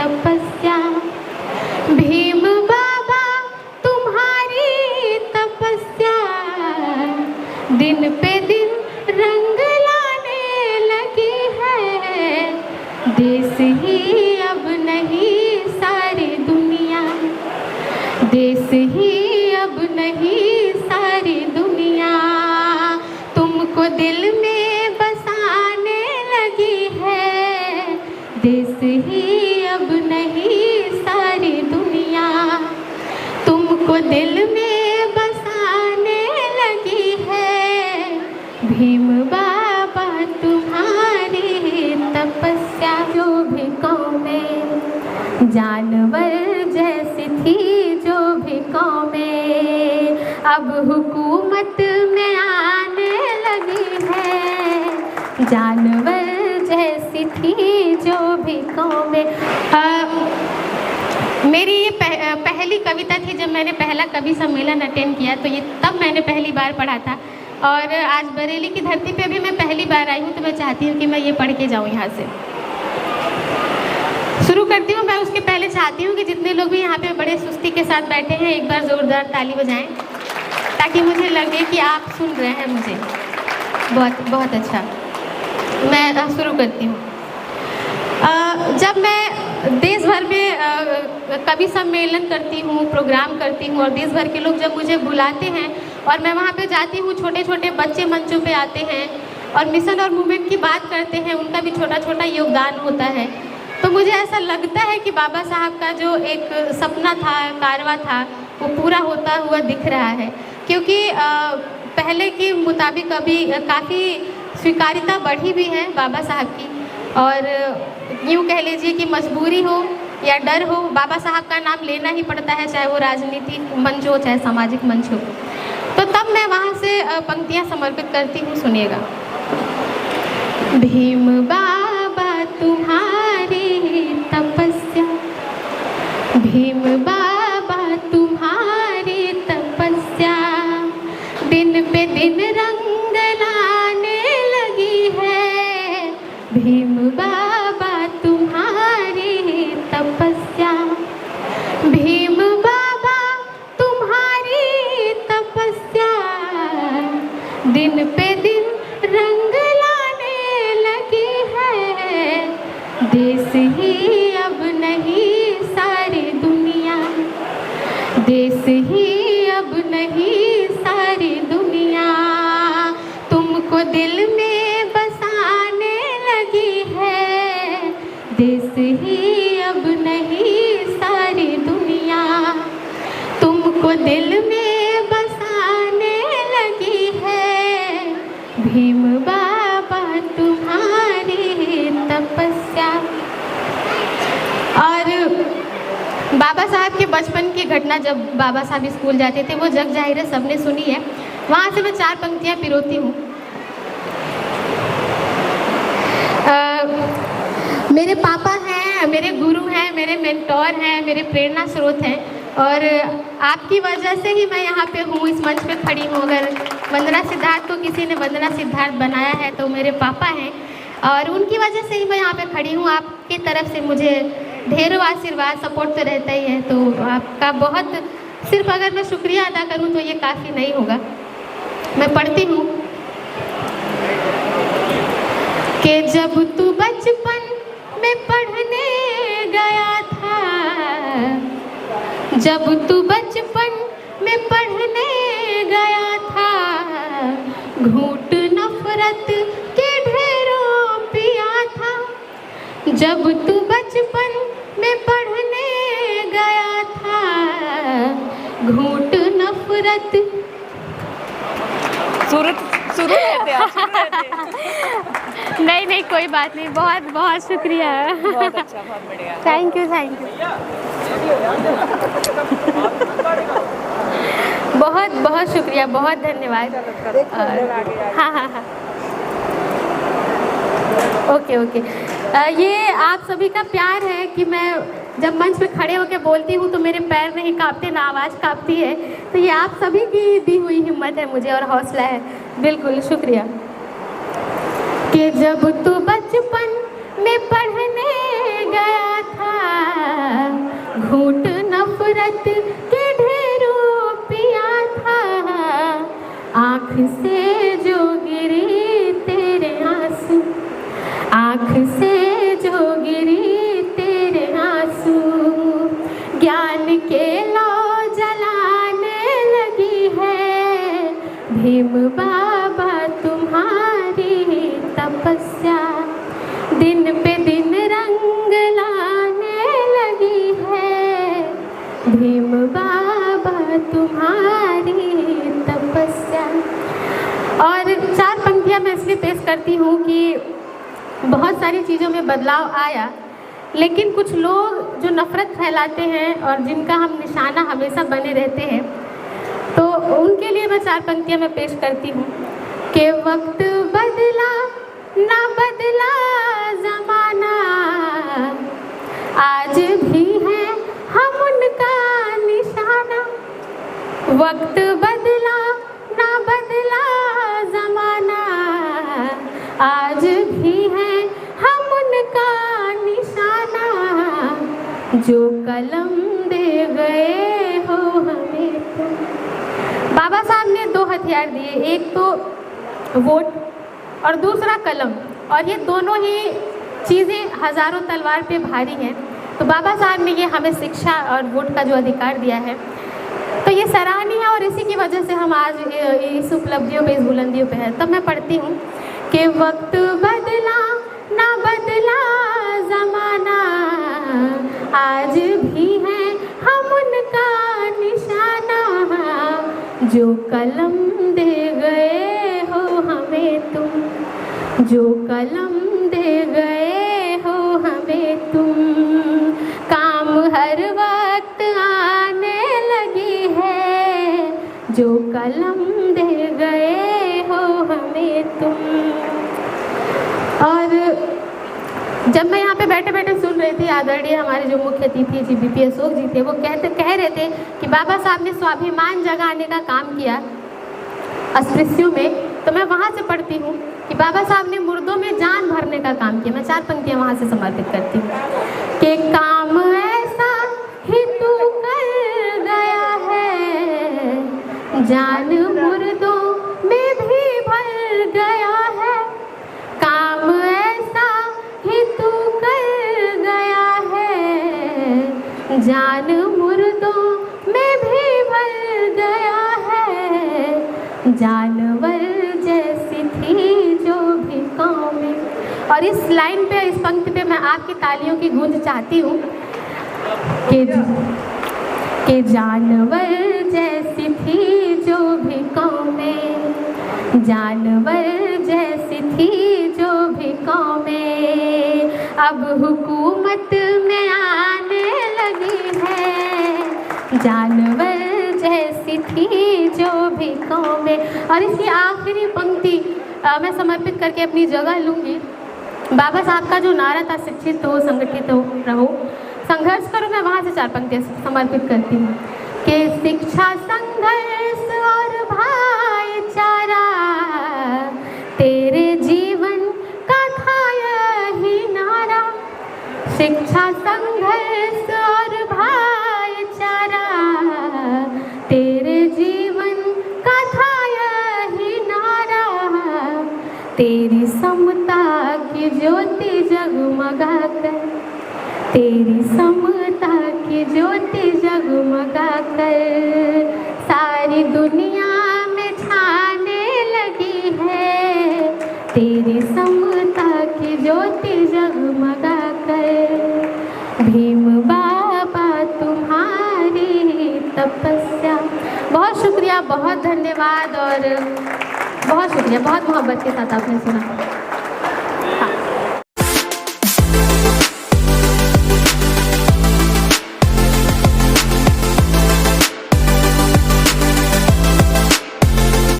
तपस्या, भीम बाबा तुम्हारी तपस्या दिन पे दिन रंग लाने लगी है। देश ही अब नहीं सारी दुनिया, देश ही अब नहीं सारी दुनिया तुमको दिल में बसाने लगी है। देश ही अब नहीं सारी दुनिया तुमको दिल में बसाने लगी है। भीम बाबा तुम्हारी तपस्या, जो भी कौमें जानवर जैसी थी, जो भी कौमें अब हुकूमत में आने लगी है। जानवर जैसी थी जो भी कौमें। मेरी ये पहली कविता थी जब मैंने पहला कवि सम्मेलन अटेंड किया, तो ये तब मैंने पहली बार पढ़ा था। और आज बरेली की धरती पे भी मैं पहली बार आई हूँ, तो मैं चाहती हूँ कि मैं ये पढ़ के जाऊँ यहाँ से। शुरू करती हूँ। मैं उसके पहले चाहती हूँ कि जितने लोग भी यहाँ पे बड़े सुस्ती के साथ बैठे हैं, एक बार ज़ोरदार ताली बजाएं, ताकि मुझे लगे कि आप सुन रहे हैं मुझे। बहुत बहुत अच्छा। मैं शुरू करती हूँ। जब मैं देश भर में कवि सम्मेलन करती हूँ, प्रोग्राम करती हूँ, और देश भर के लोग जब मुझे बुलाते हैं और मैं वहाँ पे जाती हूँ, छोटे छोटे बच्चे मंचों पे आते हैं और मिशन और मूवमेंट की बात करते हैं, उनका भी छोटा छोटा योगदान होता है, तो मुझे ऐसा लगता है कि बाबा साहब का जो एक सपना था, कारवा था, वो पूरा होता हुआ दिख रहा है। क्योंकि पहले के मुताबिक अभी काफ़ी स्वीकार्यता बढ़ी भी है बाबा साहब की, और यूँ कह लीजिए कि मजबूरी हो या डर हो, बाबा साहब का नाम लेना ही पड़ता है, चाहे वो राजनीतिक मंच हो चाहे सामाजिक मंच हो। तो तब मैं वहाँ से पंक्तियाँ समर्पित करती हूँ, सुनिएगा। भीम बाबा तुम्हारी तपस्या, भीम बाबा तुम्हारी तपस्या दिन पे दिन रंग लाने लगी है। भीम बाबा तुम्हारी तपस्या, भीम बाबा तुम्हारी तपस्या दिन पे दिन रंग लाने लगी है। देश ही अब नहीं सारी दुनिया, देश ही अब नहीं सारी दुनिया तुमको दिल में बसाने लगी है। देश ही अब नहीं सारी दुनिया तुमको दिल में बसाने लगी है। भीम बाबा तुम्हारी तपस्या। और बाबा साहब के बचपन की घटना, जब बाबा साहब स्कूल जाते थे, वो जग जाहिर है सबने सुनी है। वहाँ से मैं 4 पंक्तियाँ पिरोती हूँ। मेरे पापा हैं, मेरे गुरु हैं, मेरे मेंटोर हैं, मेरे प्रेरणा स्रोत हैं, और आपकी वजह से ही मैं यहाँ पे हूँ, इस मंच पे खड़ी हूँ। अगर वंदना सिद्धार्थ को किसी ने वंदना सिद्धार्थ बनाया है तो मेरे पापा हैं, और उनकी वजह से ही मैं यहाँ पे खड़ी हूँ। आपकी तरफ से मुझे ढेरों आशीर्वाद, सपोर्ट तो रहता ही है, तो आपका बहुत, सिर्फ अगर मैं शुक्रिया अदा करूँ तो ये काफ़ी नहीं होगा। मैं पढ़ती हूँ कि जब तू बचपन में पढ़ने गया था, जब तू बचपन में पढ़ने गया था, घूंट नफरत के ढेरों पिया था। जब तू बचपन में पढ़ने गया था, घूंट नफरत। शुरू नहीं नहीं, कोई बात नहीं, बहुत बहुत शुक्रिया। बहुत अच्छा, बहुत बढ़िया। थैंक यू, थैंक यू, बहुत बहुत शुक्रिया, बहुत धन्यवाद। हाँ हाँ हाँ, ओके ओके। ये आप सभी का प्यार है कि मैं जब मंच पे खड़े होकर बोलती हूँ तो मेरे पैर नहीं कांपते, ना आवाज़ कांपती है। तो ये आप सभी की दी हुई हिम्मत है मुझे, और हौसला है। बिल्कुल शुक्रिया। कि जब तू बचपन में पढ़ने गया था, करती हूँ कि बहुत सारी चीज़ों में बदलाव आया, लेकिन कुछ लोग जो नफ़रत फैलाते हैं और जिनका हम निशाना हमेशा बने रहते हैं, तो उनके लिए मैं 4 पंक्तियाँ मैं पेश करती हूँ कि वक्त बदला ना बदला ज़माना, आज भी है हम उनका निशाना। वक्त बदला ना बदला ज़माना, आज भी है हम उनका निशाना। जो कलम दे गए हो हमें तुम। बाबा साहब ने 2 हथियार दिए, एक तो वोट और दूसरा कलम, और ये दोनों ही चीज़ें हज़ारों तलवार पे भारी हैं। तो बाबा साहब ने ये हमें शिक्षा और वोट का जो अधिकार दिया है, तो ये सराहनीय है, और इसी की वजह से हम आज इस उपलब्धियों पे, इस बुलंदियों पे हैं। तब मैं पढ़ती हूँ कि वक्त बदला ना बदला ज़माना, आज भी है हम उनका निशाना। जो कलम दे गए हो हमें तुम, जो कलम दे गए हो हमें तुम, काम हर वक्त आने लगी है। जो कलम दे गए हो हमें तुम। और जब मैं यहाँ पे बैठे बैठे सुन रही थी, आदरणीय हमारे जो मुख्य अतिथि जी बीपी अशोक जी थे, वो कह रहे थे कि बाबा साहब ने स्वाभिमान जगाने का काम किया अस्पृश्यों में, तो मैं वहाँ से पढ़ती हूँ कि बाबा साहब ने मुर्दों में जान भरने का काम किया। मैं 4 पंक्तियाँ वहाँ से समर्पित करती हूँ कि काम ऐसा ही तू कर गया है, जान मुर्दों में भी भर गया है। काम ऐसा ही तू कर गया है, जान मुर्दों में भी भर गया है। जानवर जैसी थी जो भी कौमें। और इस लाइन पे, इस पंक्ति पे मैं आपकी तालियों की गूंज चाहती हूँ कि जानवर जैसी थी जो भी कौमें, जानवर जैसी थी जो भी कौमें, अब हुकूमत में आने लगी है। जानवर जैसी थी जो भी कौमें। और इसकी आखिरी पंक्ति मैं समर्पित करके अपनी जगह लूँगी। बाबा साहब का जो नारा था, शिक्षित हो, संगठित हो, रहो, संघर्ष करो, मैं वहाँ से 4 पंक्तियाँ समर्पित करती हूँ कि शिक्षा, संघर्ष और भाईचारा, तेरे जीवन का था यही नारा। शिक्षा, संघर्ष और भाईचारा, तेरे जीवन का था यही नारा। तेरी समता की ज्योति जगमगा कर, तेरी समता की ज्योति जगमगा कर, सारी दुनिया में छाने लगी है। तेरी समता की ज्योति जगमगा कर, भीम बाबा तुम्हारी तपस्या। बहुत शुक्रिया, बहुत धन्यवाद, और बहुत शुक्रिया, बहुत मोहब्बत के साथ आपने सुना।